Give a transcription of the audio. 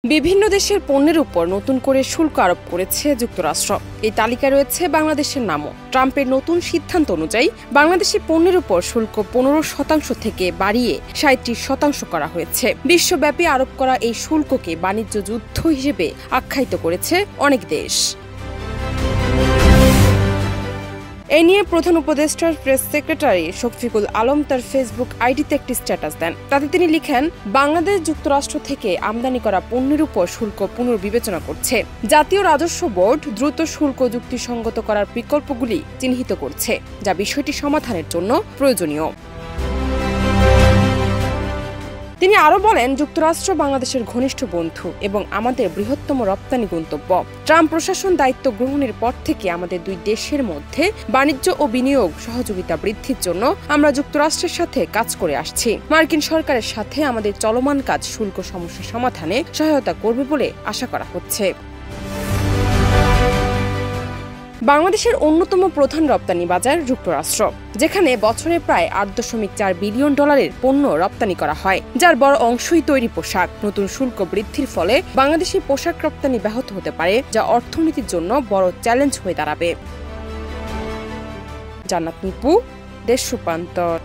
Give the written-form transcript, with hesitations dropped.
বিভিন্ন দেশের পণ্যের উপর নতুন করে শুল্ক আরোপ করেছে যুক্তরাষ্ট্র। এই তালিকায় রয়েছে বাংলাদেশের নামও। ট্রাম্পের নতুন সিদ্ধান্ত অনুযায়ী বাংলাদেশি পণ্যের উপর শুল্ক 15% থেকে বাড়িয়ে 37% করা হয়েছে। বিশ্বব্যাপী আরোপ করা এই শুল্ককে বাণিজ্য যুদ্ধ হিসেবে আখ্যায়িত করেছে অনেক দেশ। এ নিয়ে প্রধান উপদেষ্টার প্রেস সেক্রেটারি শফিকুল আলম তার ফেসবুক আইডিতে একটি স্ট্যাটাস দেন। তাতে তিনি লিখেন, বাংলাদেশ যুক্তরাষ্ট্র থেকে আমদানি করা পণ্যের উপর শুল্ক পুনর্বিবেচনা করছে। জাতীয় রাজস্ব বোর্ড দ্রুত শুল্ক যুক্তিসঙ্গত করার বিকল্পগুলি চিহ্নিত করছে, যা বিষয়টি সমাধানের জন্য প্রয়োজনীয়। তিনি আরও বলেন, যুক্তরাষ্ট্র বাংলাদেশের ঘনিষ্ঠ বন্ধু এবং আমাদের বৃহত্তম রপ্তানি গন্তব্য। ট্রাম্প প্রশাসন দায়িত্ব গ্রহণের পর থেকে আমাদের দুই দেশের মধ্যে বাণিজ্য ও বিনিয়োগ সহযোগিতা বৃদ্ধির জন্য আমরা যুক্তরাষ্ট্রের সাথে কাজ করে আসছি। মার্কিন সরকারের সাথে আমাদের চলমান কাজ শুল্ক সমস্যা সমাধানে সহায়তা করবে বলে আশা করা হচ্ছে। বাংলাদেশের অন্যতম প্রধান রপ্তানি বাজার যুক্তরাষ্ট্র, যেখানে বছরে প্রায় $8.4 বিলিয়ন পণ্য রপ্তানি করা হয়, যার বড় অংশই তৈরি পোশাক। নতুন শুল্ক বৃদ্ধির ফলে বাংলাদেশি পোশাক রপ্তানি ব্যাহত হতে পারে, যা অর্থনীতির জন্য বড় চ্যালেঞ্জ হয়ে দাঁড়াবে। জান্নাত নিপু, দেশ রূপান্তর।